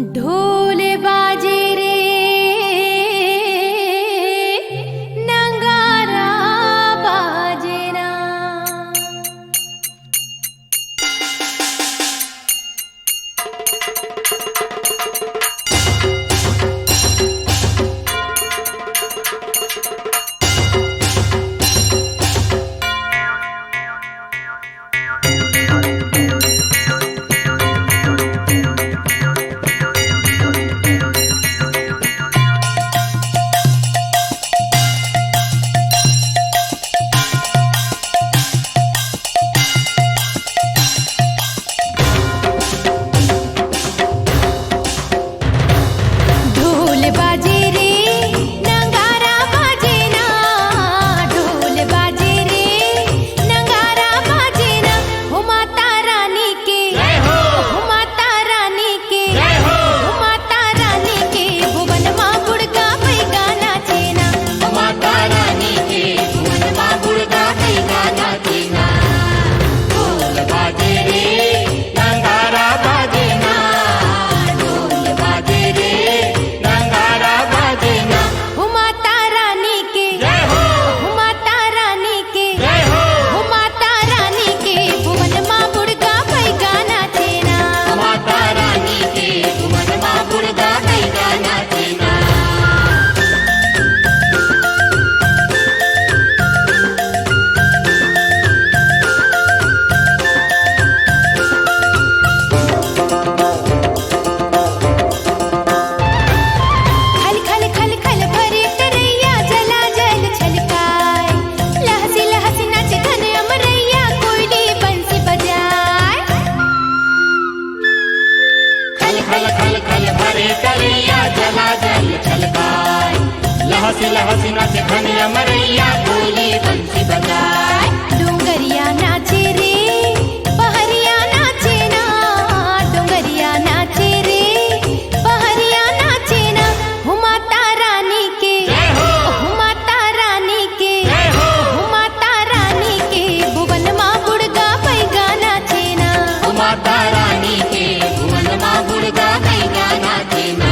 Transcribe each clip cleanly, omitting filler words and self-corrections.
ढोल बाजे रे नगारा बाजे ना। लहसी लहसी नाचे खनिया मरैया कोयली बंसी बजाए। डोंगरिया नाचे रे पहरिया नाचे ना, डोंगरिया नाचे रे पहरिया नाचे ना। हो माता रानी के, हो माता रानी के, हो माता रानी के भुवन माँ बुड़गा पैगा नाचे ना। हो माता रानी के भुवन माँ बुड़गा पैगा नाचे ना।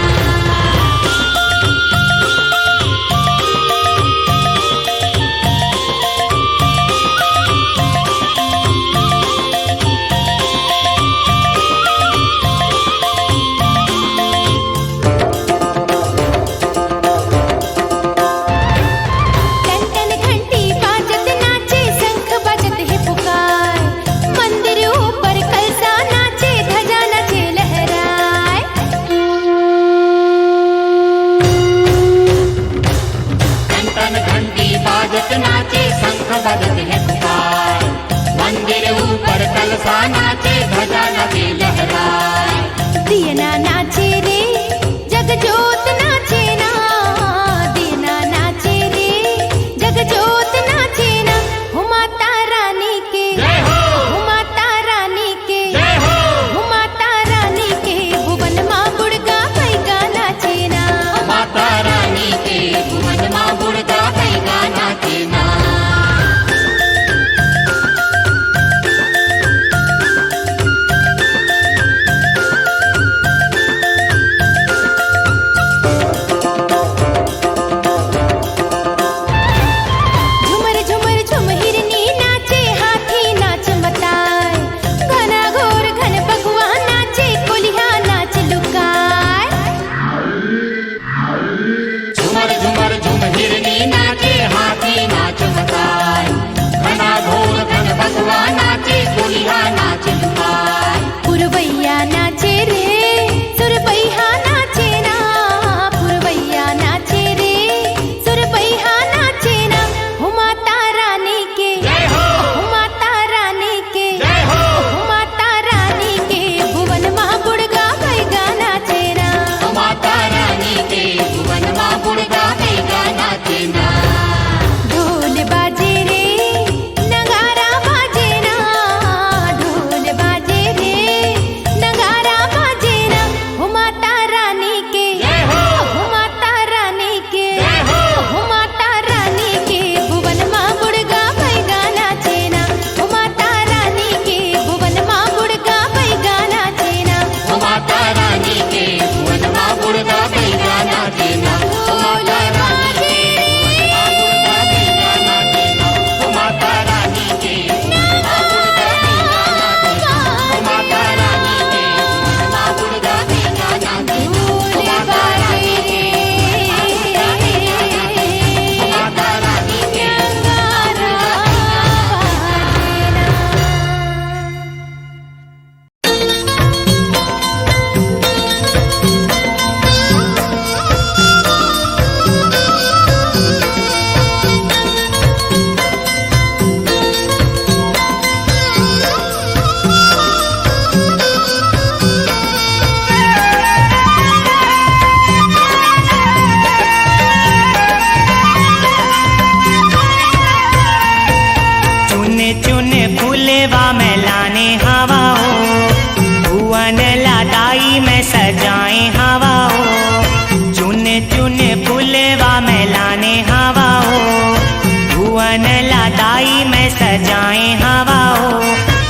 सजाए हवाओं।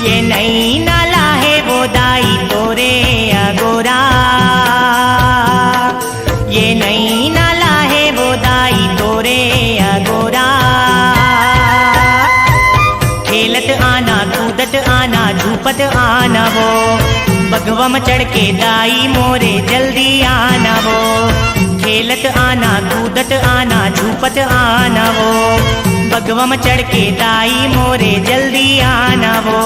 ये नई नाला है वो दाई तोरे अगोरा, ये नई नाला है वो दाई तोरे अगोरा। खेलत आना कूदत आना झूपत आना वो, बगवम चढ़ के दाई मोरे जल्दी आना वो। खेलत आना कूदत आना झूपत आना वो, बगवम चढ़ के दाई मोरे जल्दी आना वो।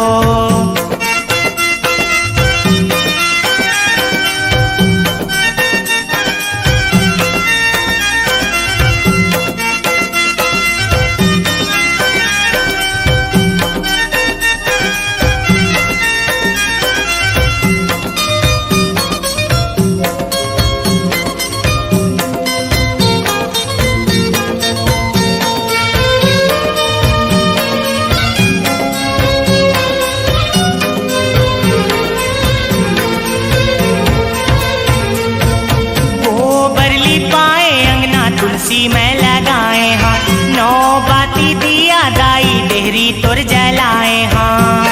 तुलसी में लगाए हाँ, नौ बाती दिया दाई डेहरी तुर जलाए हाँ।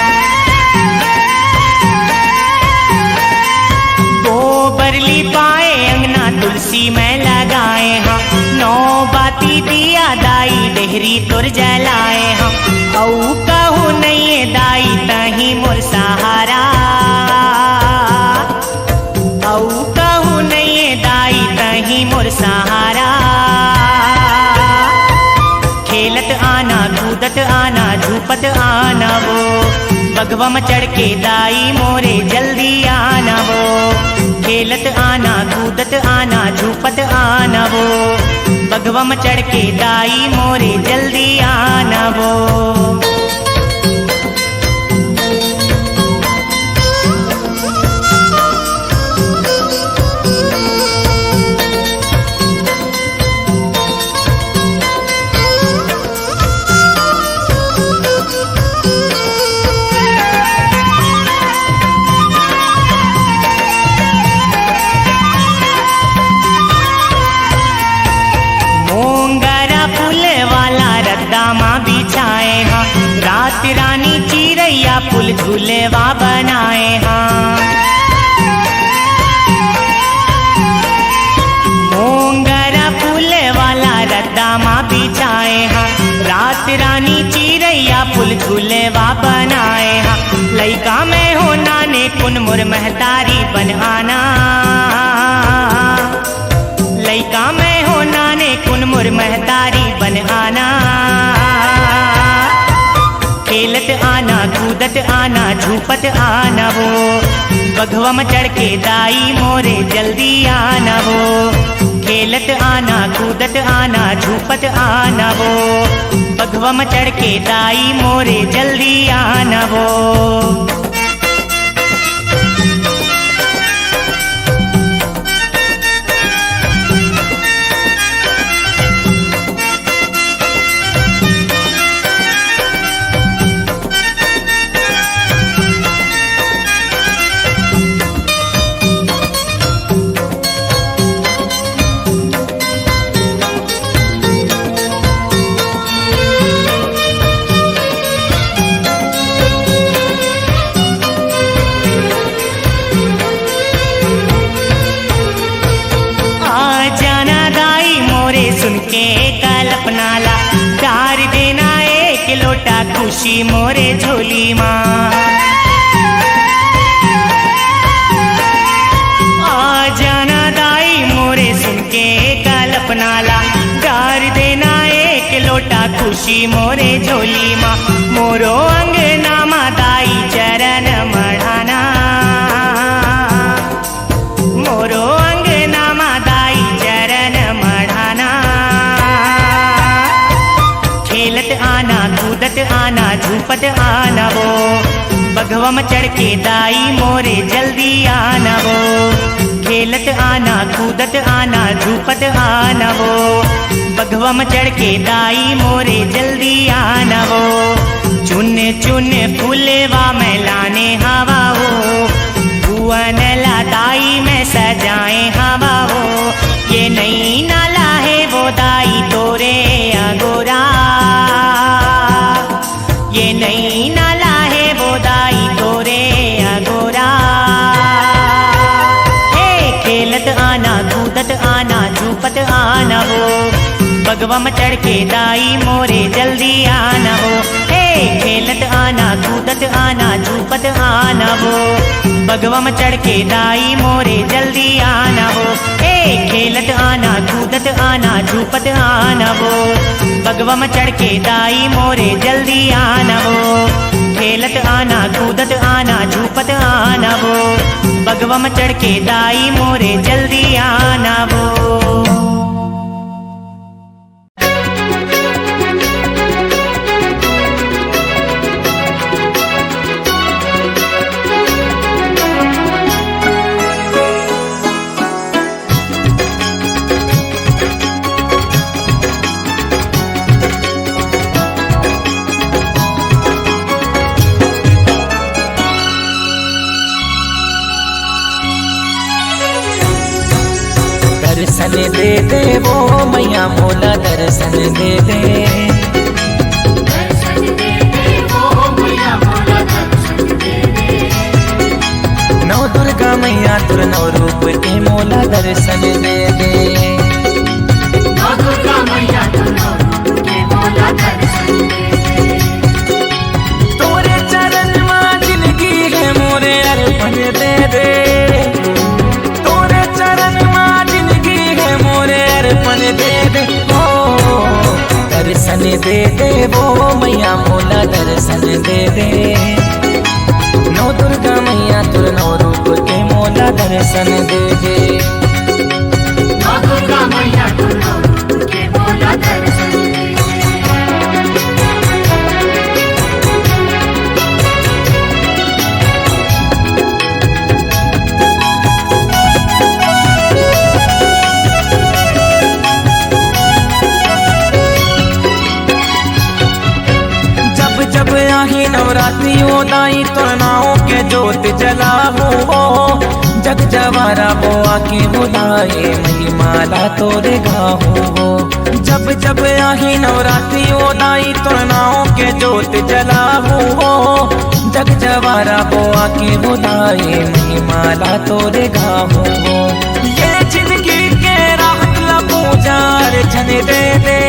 गोबरली पाए अंगना तुलसी में लगाए हाँ, नौ बाती दिया दाई डेहरी तुर जलाए हाँ। औ कहूँ नहीं दाई तही मोर सहारा, औ कहूँ नहीं दाई तही मोर सहारा। खेलत आना कूदत आना झूपत आना वो, बगवम चढ़ के दाई मोरे जल्दी आना वो। खेलत आना कूदत आना झूपत आना वो, बगवम चढ़ के दाई मोरे जल्दी आना वो। बिछाए हाँ, रात रानी चिरैया फूल झूलेवा बनाए हाँ। मोंगरा फूल वाला रद्दा माँ बिछाए हाँ, रात रानी चिरैया फूल झूलेवा बनाए हाँ। लइका में हो नाने कुन मुर महतारी बन आना, लइका में हो नाने कुन मुर महतारी बन आना। खेलत आना कूदत आना झूपत आना वो, बगवम चढ़ के दाई मोरे जल्दी आना वो। खेलत आना कूदत आना झूपत आना वो, बगवम चढ़ के दाई मोरे जल्दी आना वो। सुन के कल्पना ला, प्यार देना एक लोटा खुशी मोरे झोली माँ। आ जाना दाई मोरे सुन के कल्पना ला, प्यार देना एक लोटा खुशी मोरे झोली माँ। मोरो अंगना माँ दाई चरण मढ़ाना, मोरो अंगना माँ दाई चरण मढ़ाना। खेलत आना कूदत आना झूपत आना वो, बगवम चढ़ के दाई मोरे जल्दी आना वो। खेलत आना कूदत आना झूपत आना वो, बगवम चढ़ के दाई मोरे जल्दी आना वो। चुन चुन फूलेवा में लाने हवा हो, भुवन ला दाई में सजाए हवा हो। ये नई नाला है वो दाई तोरे अगोरा, ये नई बगवा में चढ़ के दाई मोरे जल्दी आना वो। हे खेलत आना कूदत आना झूपत आना वो, बगवा में चढ़ के दाई मोरे जल्दी आना वो। हे खेलत आना कूदत आना झूपत आना वो, बगवा में चढ़ के दाई मोरे जल्दी आना वो। खेलत आना कूदत आना झूपत आना वो, बगवा में चढ़ के दाई मोरे जल्दी आना वो। दर्शन दे दे वो मैया मोला दर्शन दे दे। दर्शन दे दे वो मैया मोला दर्शन दे दे। नौ दुर्गा मैया तुर नौ रूप के मोला दर्शन दे दे। नौ दुर्गा मैया तुर नौ रूप के मोला दर्शन दे दे। तोरे चरण में जिंदगी है मोरे अर्पण दे दे। तोरे चरण में जिंदगी है मोरे अर्पण दे दे। ओ दर्शन दे दे वो मैया मोला दर्शन दे दे। नौ दुर्गा मैया तुर नौ रूप के मोला दर्शन दे दे। नौ दुर्गा मैया तुर नौ रूप के मोला दर्शन दे दे। जब आही नवरात्रि दाई तो नाओ के जोत जला हो। जग जवारा वो आके बुलाए महिमाला तोरे गाहो हो। जब आही नवरात्रि दाई तो नाओ के जोत जला हो। जग जवारा वो आके बुलाए महिमाला तोरे गाहो हो। ये जिंदगी के राहत ला पूजा अर्चन दे दे।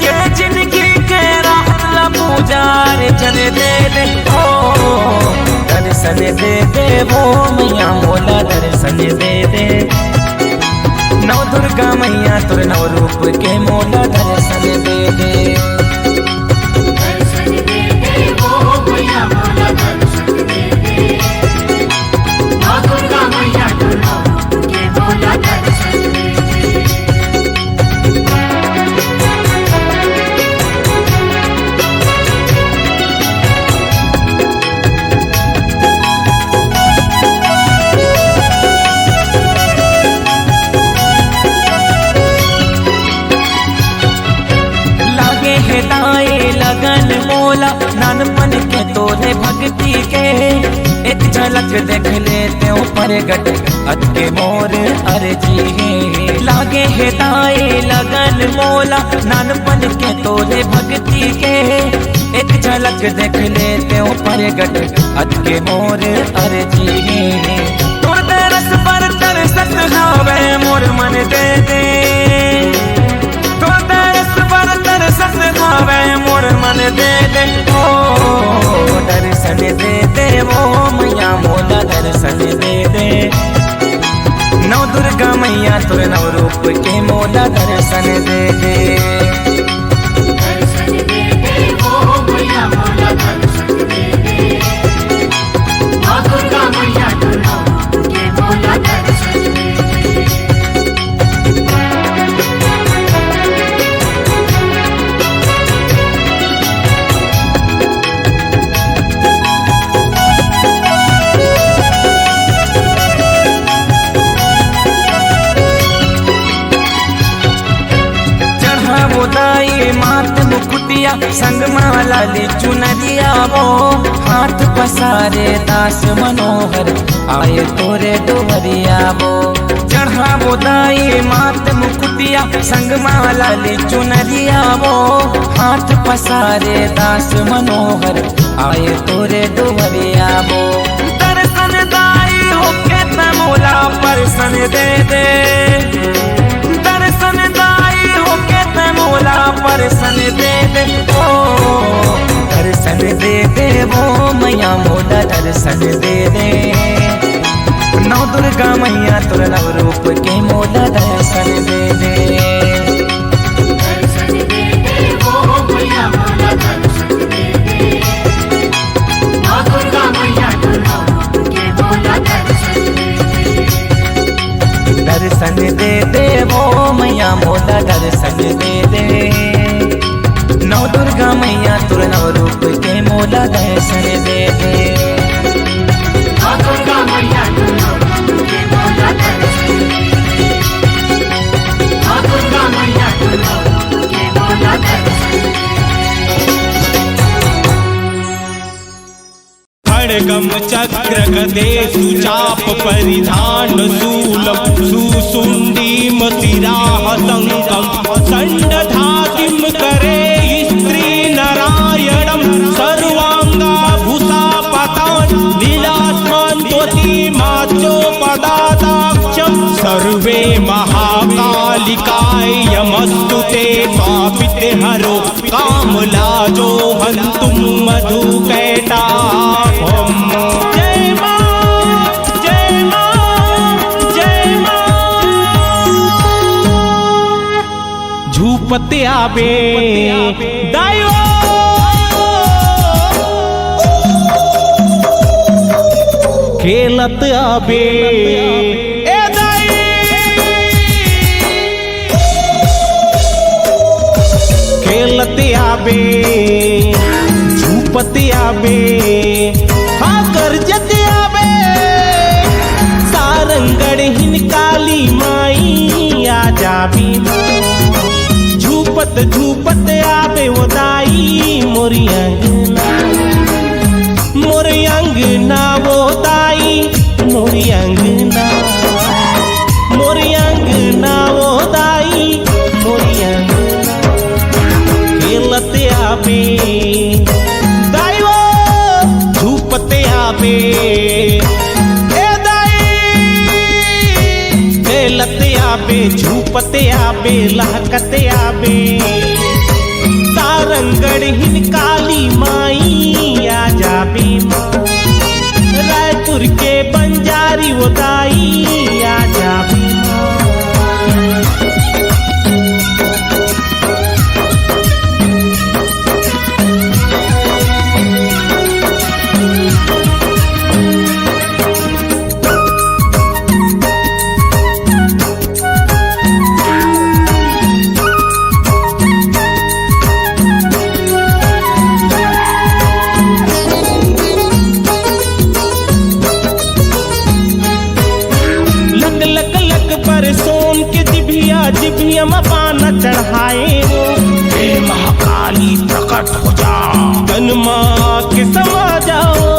ये जिंदगी के राहत ला पूजा अर्चन दे दे। ओ दर्शन दे दे वो मैया मोला दर्शन दे दे। नौ दुर्गा मैया तुर नौ रूप के मोला दर्शन दे दे। दर्शन दे दे वो मैया मोला दर्शन दे दे। नौ दुर्गा मैया तुर नौ रूप के मोला दर्शन दे दे। लगन मोला नानपन के तोरे भक्ति के। एक झलक देख लेते हो प्रगट अटके मोर अर्जी है। लागे है दाए लगन मोला नानपन के तोरे भक्ति के। एक झलक देख लेते हो प्रगट अटके मोर अर्जी है। तोर तरस पर तरसत हावे मोर मन दे दे। तोर तरस पर तरसत हावे मोर मन दे दे। ओ दर्शन दे दे वो मैया मोला दर्शन दे दे। नौ दुर्गा मैया तुर नौ रूप के मोला दर्शन दे दे। दर्शन दे दे वो मैया मोला दर्शन दे दे। नौ दुर्गा मैया तुर नौ रूप के मोला दर्शन दे दे। मात मुकुटिया संग माला ली चुनरिया वो। हाथ पसारे दास मनोहर आए तोरे डोहरिया वो। चढ़ा वो दाई मात मुकुटिया संग माला ली चुनरिया वो। हाथ पसारे दास मनोहर आए तोरे डोहरिया वो। दर्शन दाई होके तमोला परसन दे दे। दर्शन दाई होके दर्शन दे दे ओ दर्शन दे दे वो मैया मोला दर्शन दे दे। नौ दुर्गा मैया तोर नव रूप के मोला दर्शन दे दे। दर्शन दे दे वो मैया मोला दर्शन दे दे। माँ दुर्गा मैया दुर्गा के मोला दर्शन दे दे। दर्शन दे दे वो मैया मोला दर्शन दे दे। नौ दुर्गा मैया तोर नव रूप के मोला दर्शन दे दे। माँ दुर्गा मैया दुर्गा के मोला दर्शन दे दे। माँ दुर्गा मैया दुर्गा के मोला दर्शन दे दे। खड्गम चक्र गदे सुचाप परिधान शूलं सुसुण्डीं शिराहशङ्कं षण्डधातिं करे स्त्री नारायणं सर्वाङ्गाभूषापतान् लीलास्मन्तोतिमाच्योपदादाक्षं सर्वे महाकालिकाय यमस्तु ते पापिते हरो कामलाजो हन्तुं मधुकैटाभम्। जय मां जय मां जय मां। झूपते आबे दायो खेलत आबे ए दाई खेलते आबे झूपते आबे हाँ गरजते आबे सारंगढ़ हिन काली माई आ जाबी झूपत झूपत आबे वो दाई मोरी अंगना वो दाई मोरी अंगना वो दाई मोरी अंगना खेलते आबे दाइयो झूपते आबे ए दाई खेलते आबे झूपते आबे लहकते आबे सारंगढ़ हिन काली माई आ जाबे रायपुर के बंजारी वो दाई आ जाबे। जिभिया पाना चढ़ाए हे महाकाली प्रकट हो जा तन माँ के समा जाओ।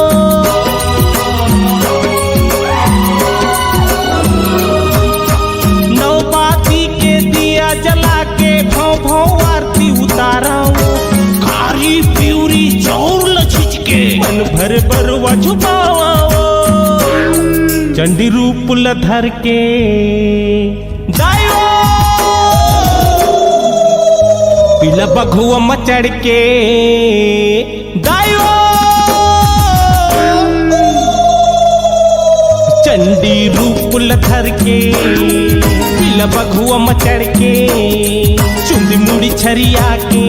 नौबाती के दिया जला के भौं भौं आरती उतारा कारी प्यूरी चौर लछिच के मन भर बरवा छुपावा चंडी रूप लधर के दायो पीला बघुआ मचड़ के दायो चंडी रूप लथर के पीला बघुआ मचड़ के चुंदी मुड़ी छरिया के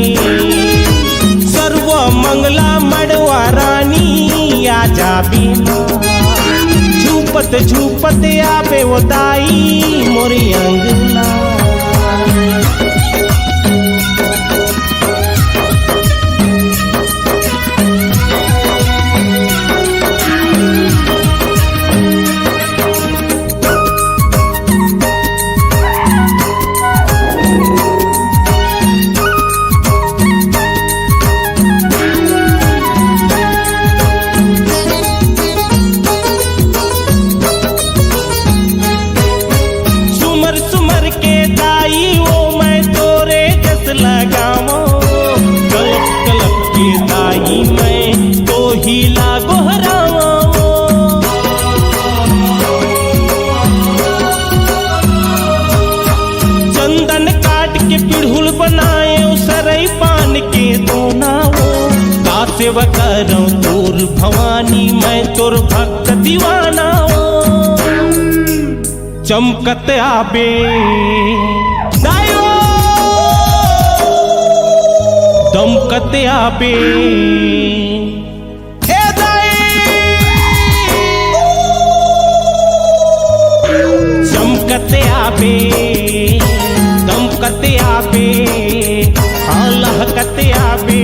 सर्व मंगला मड़वा रानी आ जाबी झूपत झूपत आबे वो दाई मोरी अंगना। चमकत आबे दायो दमकत आबे ए दाई चमकत आबे दमकत आबे हाँ लहकत आबे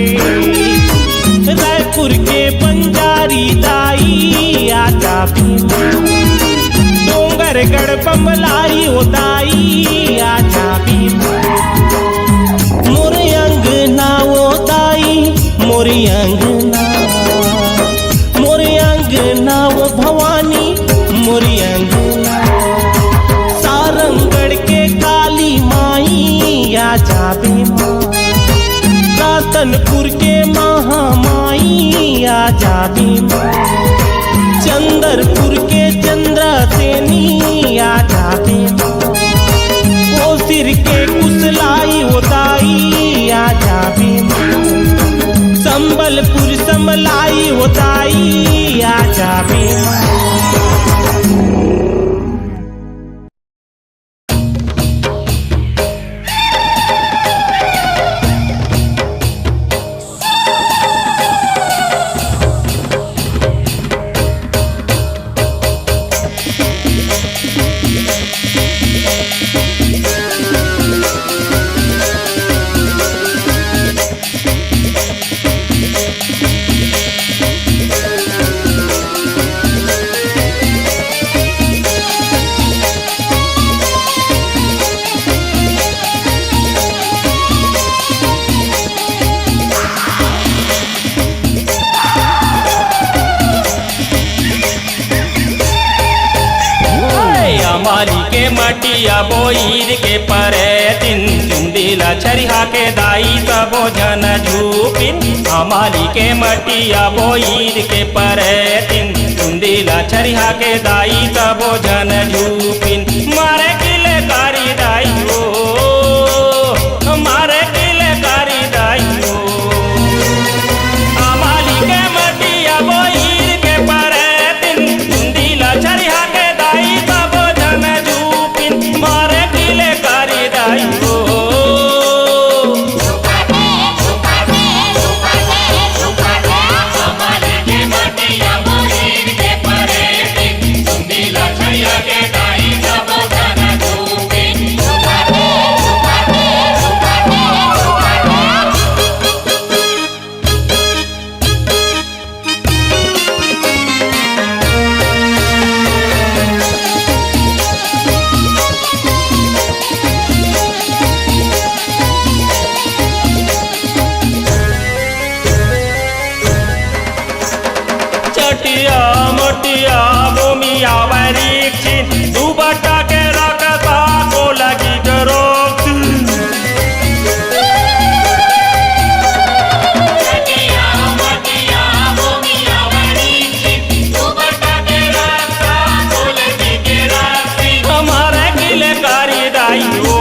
रायपुर के बंजारी दाई आजा भी डोंगरगढ़ बमलाई उदाई आजा भी मोरे अंगना उदाई मोरे अंगना वो भवानी मोरे अंगना सारंगढ़ के काली माई आजा भी माँ रातनपुर के महामाई आजा भी माँ चंदरपुर के चंद्रसेनी आजा भी माँ कोसिर के कुसलाई उदाई आजा भी माँ संबलपुर समलाई उदाई आजा भी माँ मटिया बोईर के परे दिन चुंदिला छरिहा के दाई सबो जन झूपिन हमारी के मटिया बोईर के परे दिन चुंदिला छरिहा के दाई सबो जन झूपिन मारे किले कारी दाई हो मारे किले कारी दाई हो हमारी के मटिया बोईर के परे दिन चुंदिला छरिहा के दाई सबो जन मारे किले कारी दाई हो हमारे के मटिया बोईर के परे दिन चुंदिला छरिहा के दाई सबो जन झूपिन चटिया मोटिया भूमिया वरीक्षिन दुबटा के रखता को लगी जरोक्स चटिया मटिया भूमिया वरीक्षिन दुबटा के रखता को लगी जरोक्स हमारे किले कारी दाई हो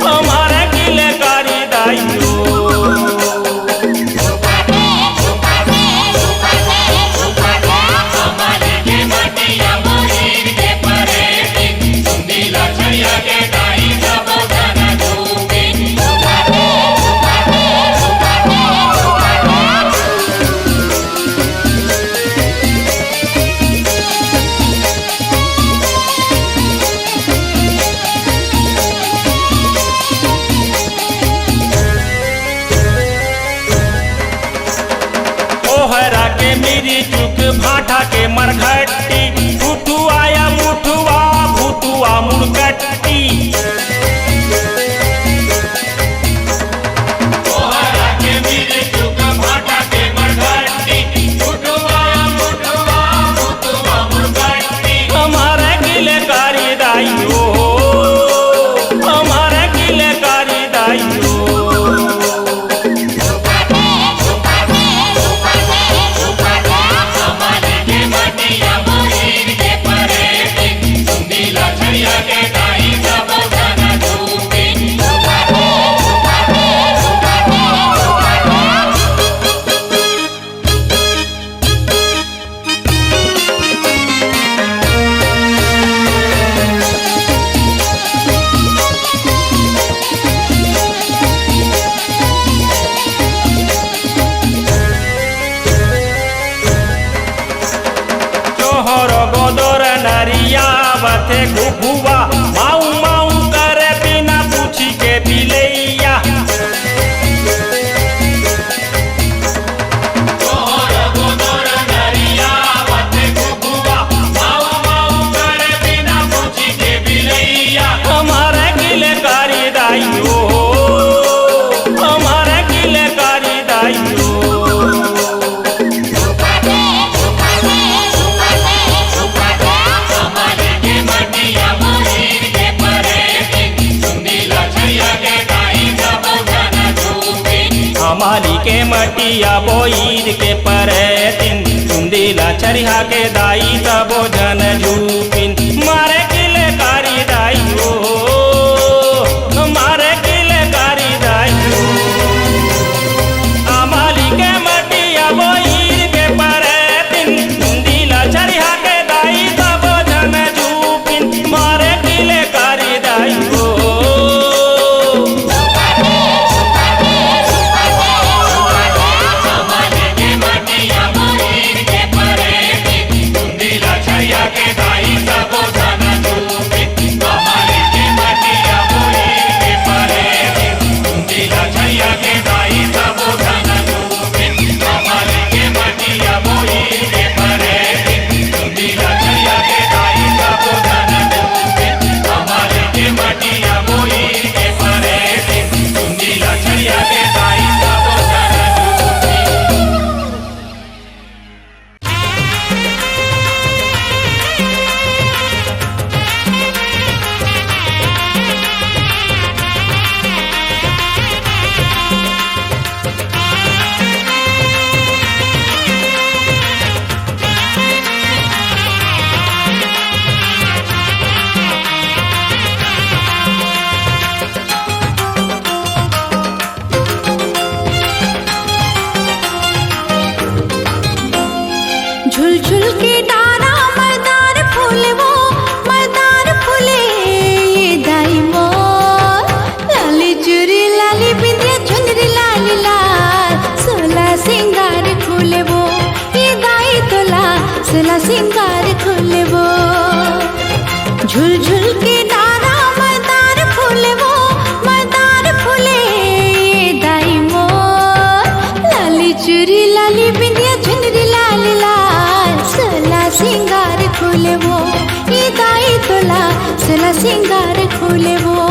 हमारे किले कारी दाई हो हमारे के मटिया बोईर के परे दिन चुंदिला छरिहा के दाई सबो जन झूपिन ओहरा के मेरी चुक भाटा के मरघट्टी फुटुआ या मुठुआ भुटुआ मुड़कट्टी ओहरा के मेरे चुक भाटा के मरघट्टी फुटुआ मुटुआ मुड़गट्टी हमारे किले कारी दाई हो हमारे किले कारी दाई हो हमारे के मटिया आवत है घुघुआ माऊ माऊ करे बिना पूछी के बिलैया हमारे किले कारी दाइयो हमारे किले कारी दाइयो हमारी के मटिया बोईर के परे दिन सुंदीला चरिहा के दाई तबो जन झूपिन मारे किले कारी दाई हो मारे किले कारी दाई हो हमारी के मटिया बोईर के परे दिन सुंदीला चरिहा के दाई तबो जन झूपिन मारे किले कारी दाई हो झुलझुल के डारा मर्दार फूले वो मर्दार फूले ये दाई मोर लाली चूरी लाली बिंदिया चुनरी लाली लाल सोला सिंगार फूले वो ये दाई तोला सोला सिंगार फूले वो झुलझुल के डारा मर्दार फूले वो मर्दार फूले ये दाई मोर लाली चूरी लाली बिंदिया चुनरी लाली लाल सोला सिंगार फूले वो ये दाई तोला सोला सिंगार फूले वो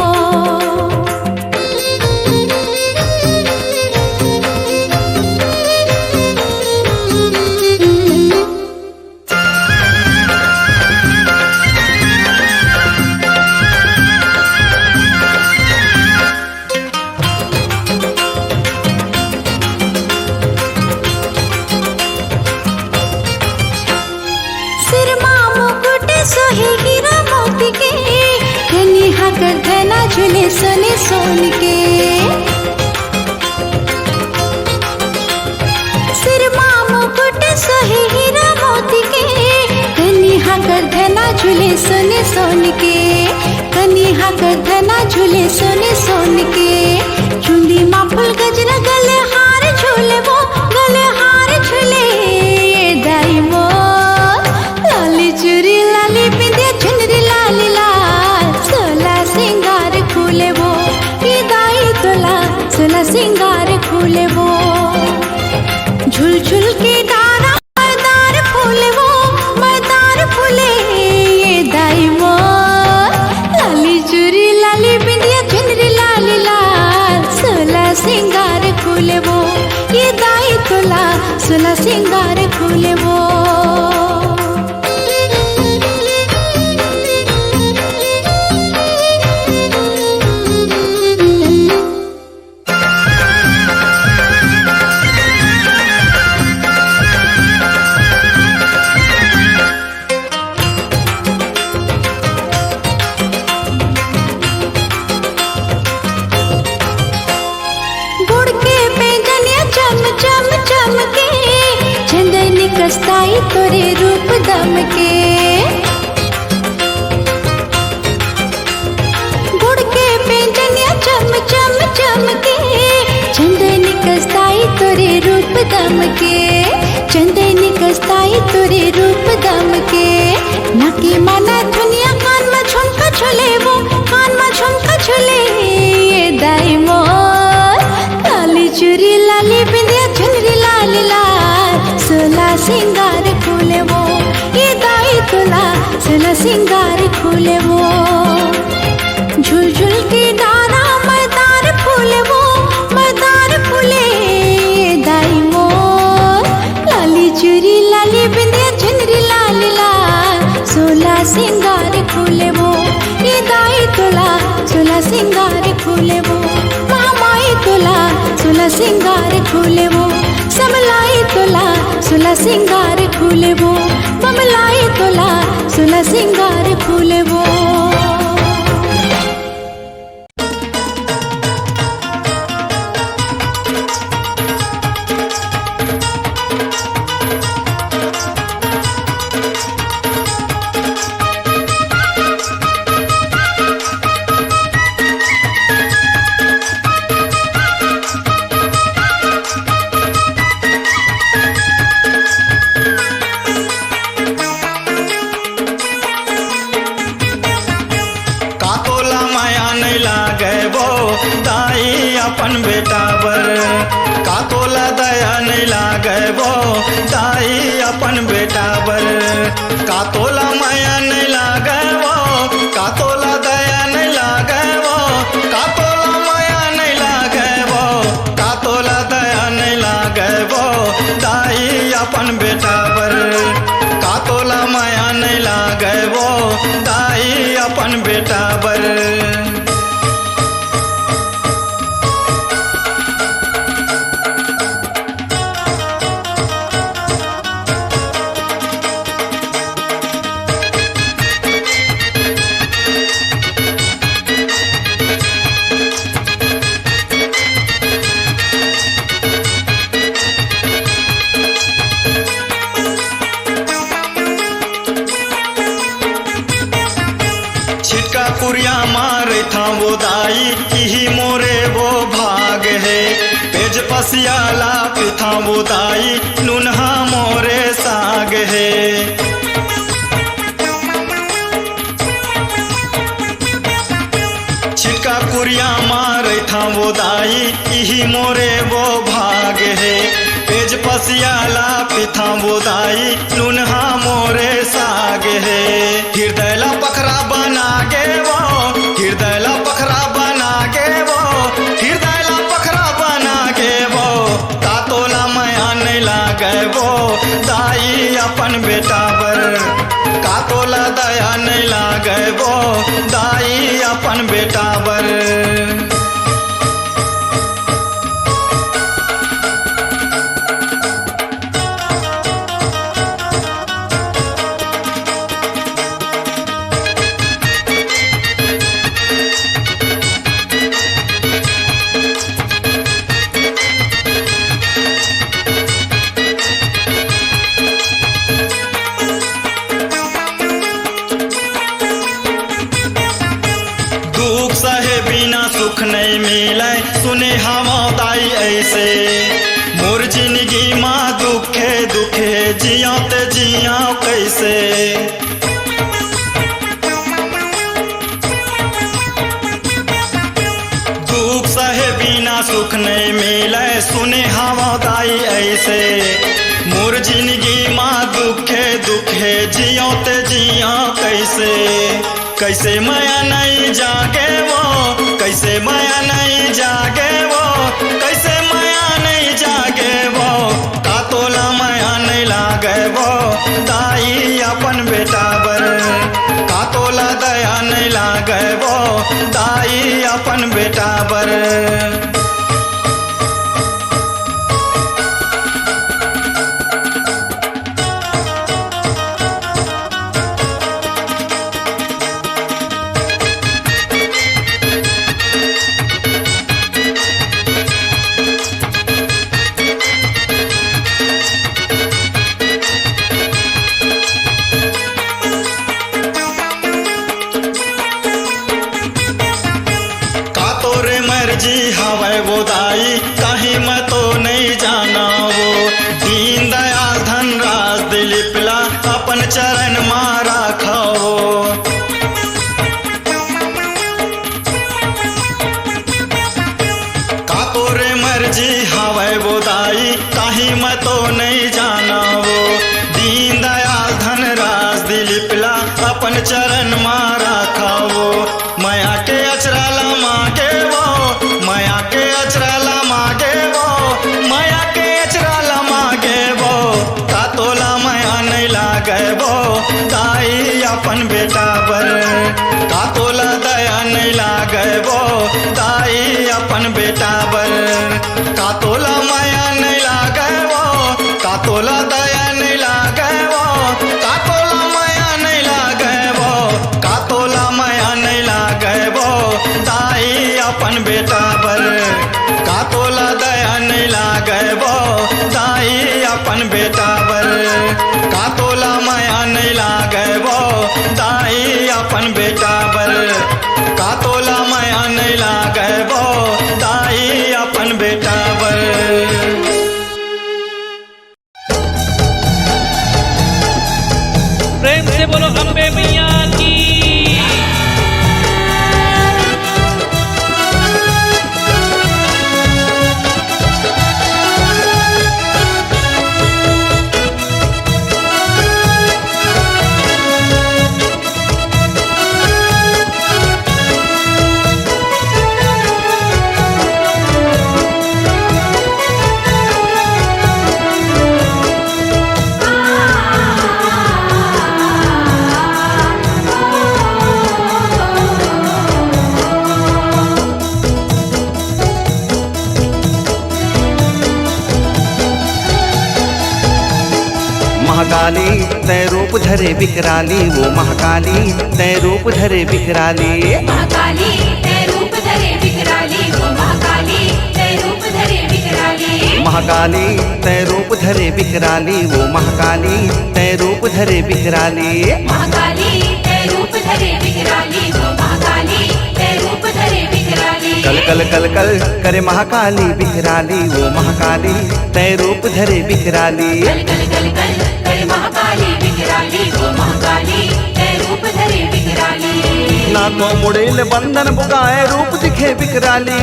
झूले सोने सोन के सिर मुकुट सोहे हीरा मोती के कन्या गर्दना झूले सोने सोन के कन्या गर्दना झूले सोने सोन के चुंदी माँ फूल गजरा गले हार झूले वो गले हार झूले दाई मो लाली चूरी लाली बिंदिया चुनरी लाली लाल सोला सिंगार फूले वो ये दाई तोला सोला सिंगार फूले वो झुलझुल के डारा मर्दार फूले वो मर्दार फूले ये दाई मो लाली चूरी लाली बिंदिया चुनरी लाली लाल सोला सिंगार फूले वो ये दाई तोला सोला सिंगार फूले वो कस्ताई तोरे रूप दम के गुड़ के पेंजनिया चम चम चम के चंदनी कस्ताई तोरे रूप दम के चंदनी कस्ताई तोरे रूप दम के नकी माना दुनिया झुले वो कान में झुमका झुले ये दाई मोर लाली चूरी लाली बिंदिया झुनरी लाल लाल सोला सिंगार खोले वो ये दाई तोला सोला सिंगार खोले वो झुल झुल के डारा मदार फूले वो मदार फूले ये दाई मोर लाली चूरी लाली बिंदिया झुनरी लाल लाल सोला सिंगार खोले वो ये दाई तोला सोला सिंगार खोले वो मामाई तोला सोला सिंगार खोले वो समलाई तोला सोला सिंगार खोले वो बमलाई तोला सोला सिंगार खोले वो अपन बेटा बर का तोला दया नहीं लागे वो दाई अपन बेटा बर का तोला माया नहीं लागे वो का तोला दया नहीं लागे वो का तोला माया नहीं लागे वो का तोला दया नहीं लागे वो दाई अपन बेटा बर का तोला माया नहीं लागे वो दाई अपन बेटा बर पुरिया मारे था वो दाई ही मोरे वो भाग है पेज पसियाला पिथा वो दाई नुनहा मोरे साग है छिटका कुरिया मारे था वो दाई ही मोरे वो भाग है पेज पसियाला पिथा वो दाई नुनहा मोरे साग है हृदय ला पखरा बना गे वो हृदय ला पखरा बना गे वो हृदय ला पखरा बना गे वो का तोला माया नहीं लागे वो दाई अपन बेटा बर का तोला दया नहीं लागे वो दाई अपन बेटा बर सुख नहीं मिले सुने हवा दाई ऐसे मोर जिंदगी माँ दुखे दुखे जिया ते जिया कैसे दुख सहे बिना सुख नहीं मिले सुने हवा दाई ऐसे मोर जिंदगी माँ दुखे दुखे जिया ते जिया कैसे कैसे माया नहीं जागे वो कैसे माया नहीं जागे वो कैसे माया नहीं जागे वो का तोला माया नहीं लागे वो दाई अपन बेटा बर का तोला दया नहीं लागे वो दाई अपन बेटा बर जी हवे अपन बेटा बर का तोला दया नहीं लागे वो दाई अपन बेटा बर का तोला माया नहीं लागे वो का तोला दया नहीं लागे वो का तोला माया नहीं लागे वो का तोला माया नहीं लागे वो दाई अपन बेटा बर का तोला दया नहीं लागे वो दाई अपन बेटा बर का तोला माया नहीं लागे वो दाई अपन बेटा बर का तोला माया नहीं लागे वो दाई अपन बेटा बर। प्रेम से बोलो अम्बे मैया की। महाकाली तय रूप धरे विकराली वो महाकाली तय रूप धरे विकराली महाकाली तय रूप धरे विकराली वो महाकाली तय रूप धरे विकराली महाकाली तय रूप धरे विकराली वो महाकाली तय रूप धरे विकराली महाकाली तय रूप धरे विकराली वो महाकाली तय रूप धरे विकराली कल कल कल कल करे महाकाली विकराली वो महाकाली तय रूप धरे विकराली कल कल कल कल करे महाकाली विकराली वो महाकाली तय रूप धरे विकराली ना को मुड़ील बंधन बुकाए रूप दिखे विकराली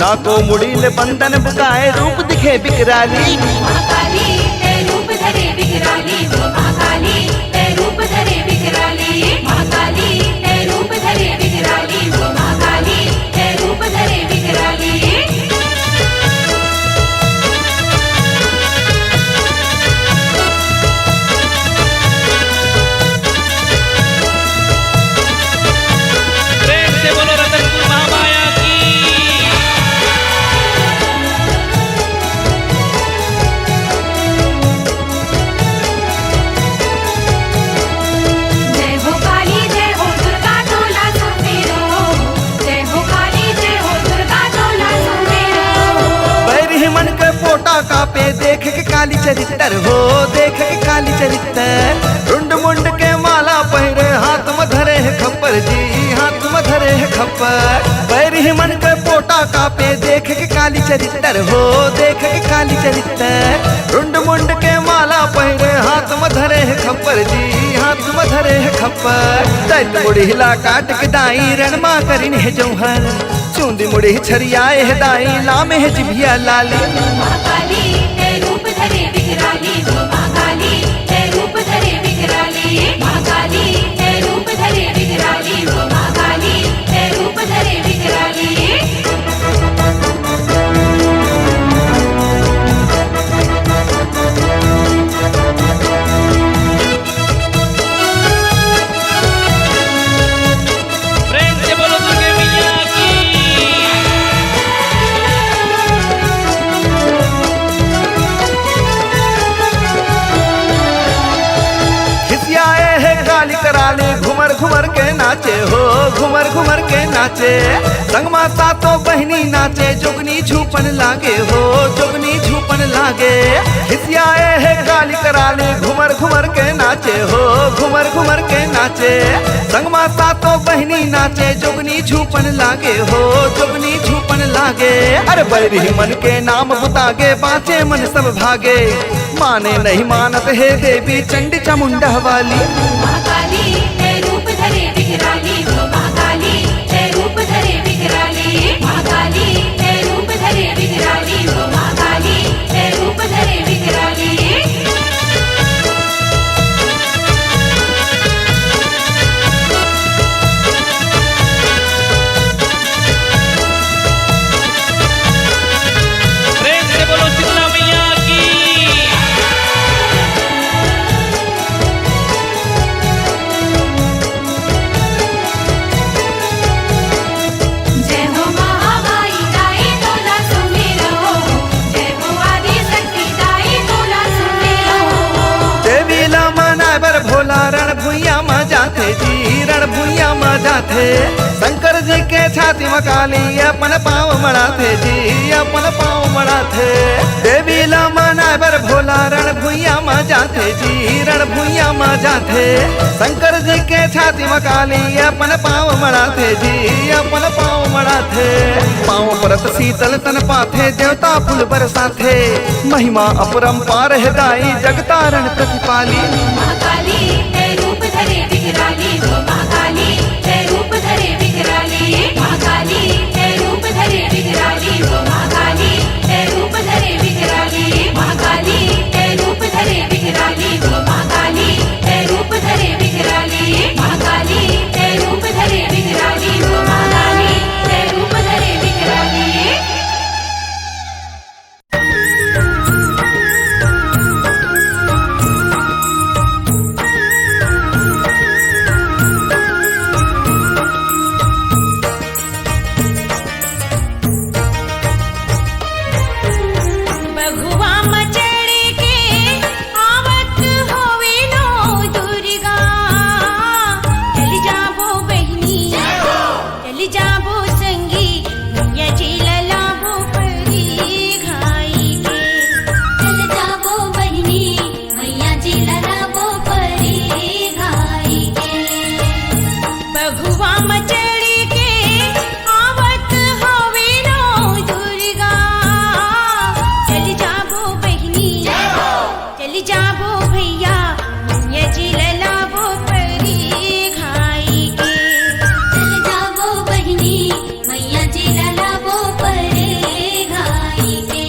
ना को मुड़ील बंधन बुकाए रूप दिखे विकराली महाकाली तय रूप धरे विकराली वो महाकाली तय रूप धरे विकराली महाकाली तय रूप धरे विकराली वो महाकाली तय रूप धरे विकराली प्रेम से बोलो रतनपुर महामाया की। जय हो काली जय हो दुर्गा टोला सुमेरो जय हो काली जय हो दुर्गा टोला सुमेरो बैरी मन के पोटा कापे देख के काली चरित्र हो देख के काली चरित्र रुंड मुंड के माला पहिरे हाथ में धरे है खप्पर जी हाथ में धरे है खप्पर बैरी मन के पोटा कापे देख के काली चरित्र हो देख के काली चरित्र रुंड मुंड के माला पहिरे हाथ में धरे है खप्पर जी हाथ में धरे है खप्पर दैत मुड़ी हिला काट के दाई रणमा करिन है जौहर चूंदी मुड़ी छरियाए है दाई लामे है जिभिया लाली महाकाली तय रूप धरे विकराली वो महाकाली तय रूप धरे विकराली महाकाली तय रूप धरे विकराली वो महाकाली तय रूप धरे विकराली प्रेम से बोलो दुर्गे मैया की। खिसियाए है गाली कराली घुमर घुमर के नाचे हो घुमर घुमर के नाचे संग माता तो बहनी नाचे जोगनी झूपन लागे हो जोगनी झूपन लागे खिसियाए है गाली कराली घुमर घुमर के नाचे हो घुमर घुमर के नाचे संग माता तो बहनी नाचे जोगनी झूपन लागे हो जोगनी झूपन लागे अरे बैरी मन के नाम बुतागे बाँचे मन सब भागे माने नहीं मानत है देवी चंडी चामुंडा वाली महाकाली तय रूप धरे विकराली वो महाकाली तय रूप धरे विकराली महाकाली तय रूप धरे विकराली वो महाकाली तय रूप धरे विकराली प्रेम से बोलो शीतला मैया की। जाथे। शंकर जी के छाती में काली अपन पाँव मड़ाथे जी, अपन पाँव मड़ाथे। देवी लामा नाबर भोला रण भुइया में जाथे जी, रण भुइया में जाथे। शंकर जी के छाती में काली अपन पाँव मड़ाथे जी, अपन पाँव मड़ाथे। पाँव परत शीतल तन पाथे देवता फूल बरसाथे। महिमा अपरंपार है दाई जगतारण प्रतिपाली। महाकाली है रूप धरे विकराली, वो महाकाली है रूप धरे विकराली। महाकाली है रूप धरे विकराली, वो महाकाली है रूप धरे विकराली। महाकाली है रूप धरे विकराली, वो महाकाली है रूप धरे विकराली। महाकाली है रूप धरे विकराली, वो महाकाली है रूप धरे विकराली। बघुआ मचड़ी के आवत होवे नो दुर्गा। चली जाबो बहिनी, चली जाबो संगी, मैया जी ललाबो परी घाई के। चल जाबो बहिनी, मैया जी ललाबो परी घाई के। बघुआ मचड़ी के आवत होवे नो दुर्गा। चली जाबो बहिनी, चली जाबो भैया, मैया जी ललाबो परी घाई के। चल जाबो बहिनी, मैया जी ललाबो परी घाई के।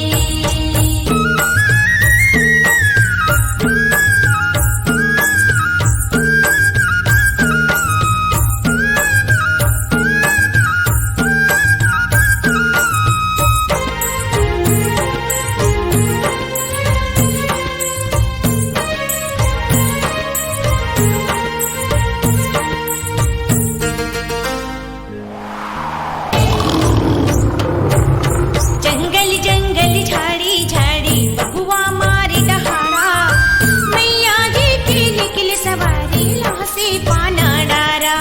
जंगल जंगल झाड़ी झाड़ी बघुआ मारे दहाड़ा। मैया जी की निकल सवारी लह से पाना डारा।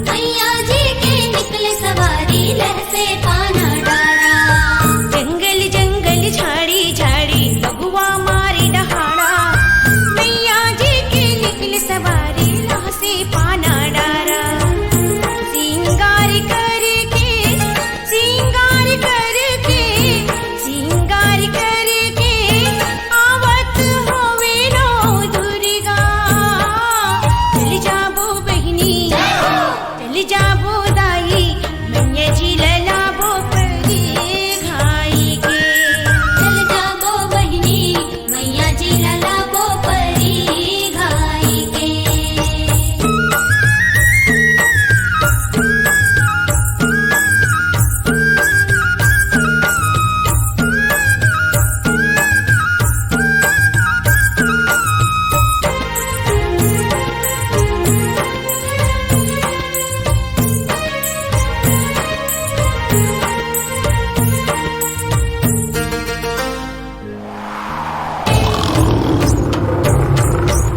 मैया जी के निकले सवारी लह से पाना डारा। जंगल जंगल झाड़ी झाड़ी बघुआ मारे दहाड़ा। मैया जी की निकल सवारी लह से पाना डारा। सिंगार करके, सिंगार करके, सिंगार करके आवत होवे नो दुर्गा। चली जाबो बहिनी, चली जाबो दाई, मैया जी ललाबो परी घाई के। चल जाबो बहिनी, मैया जी ललाबो परी घाई के।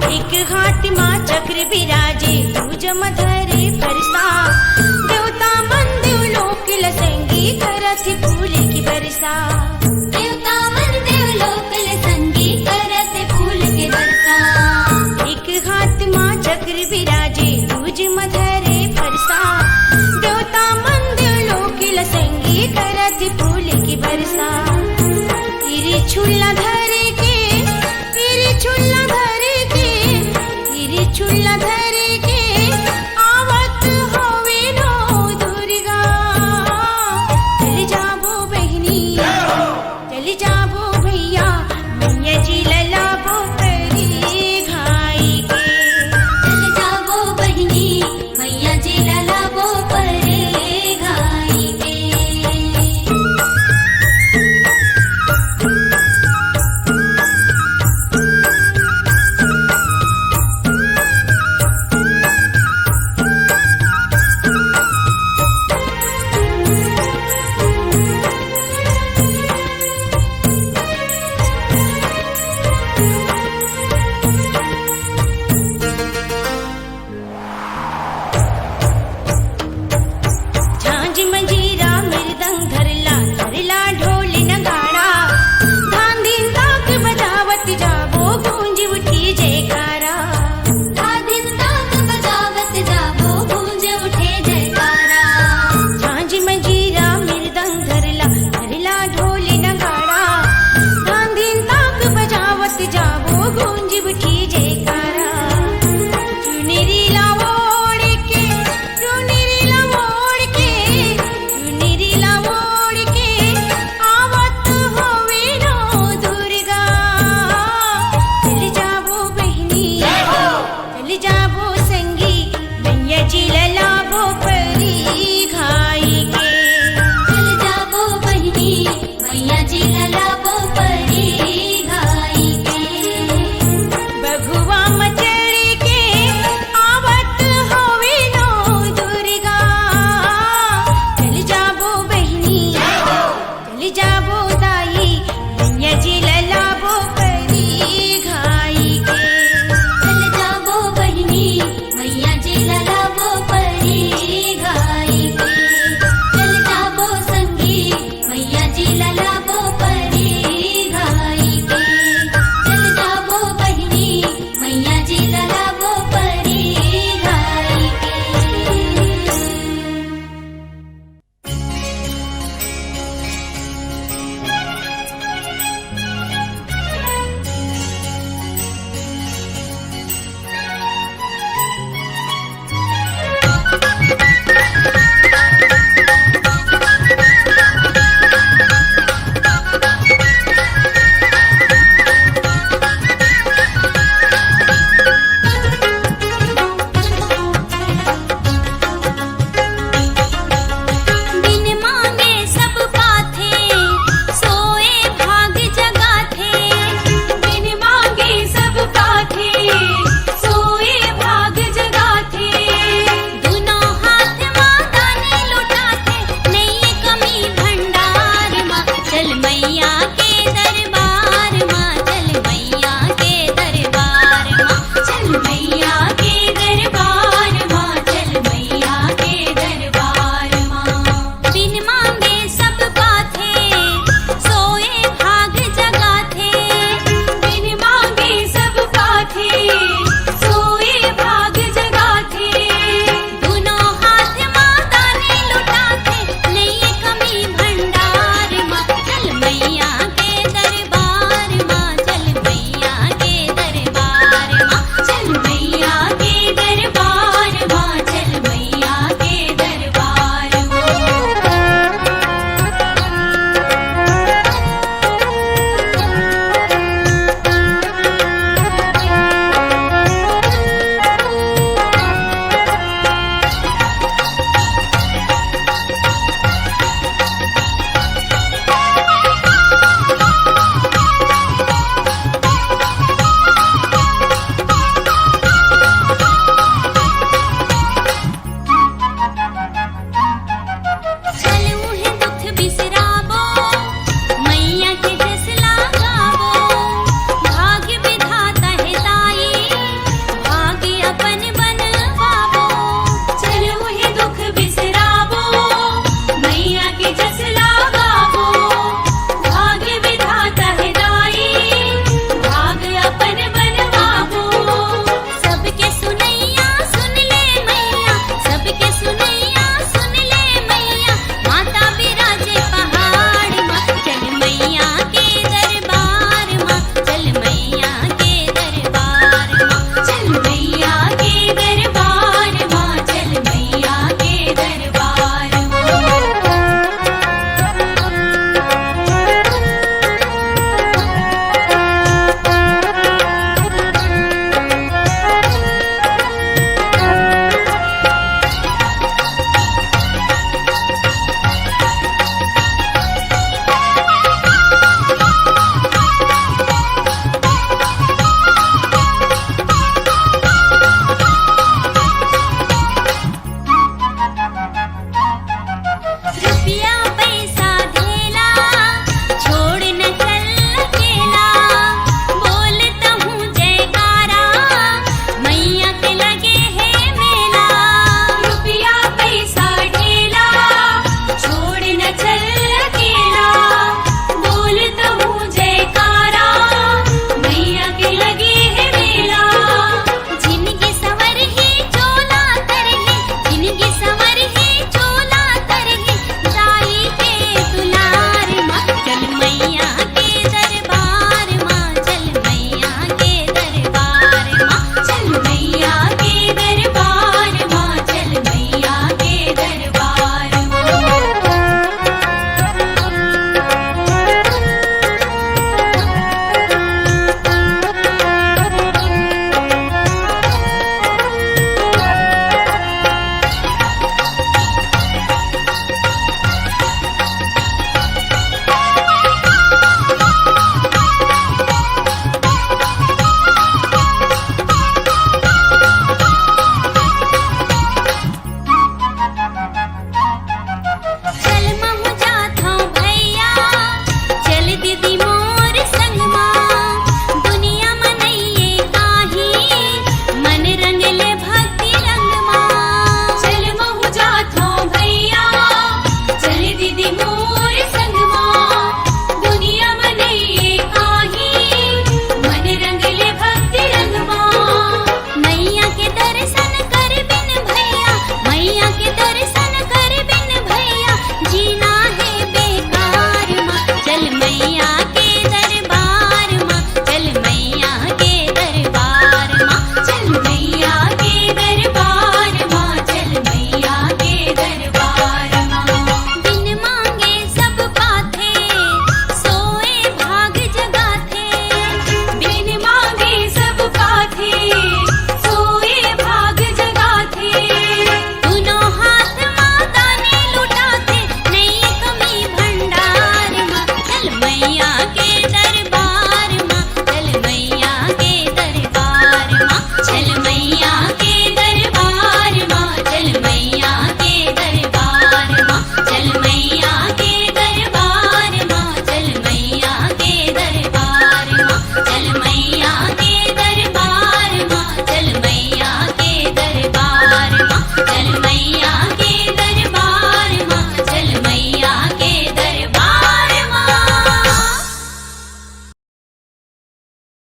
एक हाथ माँ चक्र विराजे, दूज मधरे फरसा। देवता मन देव लोक लसंगी करत फूल की बरसा।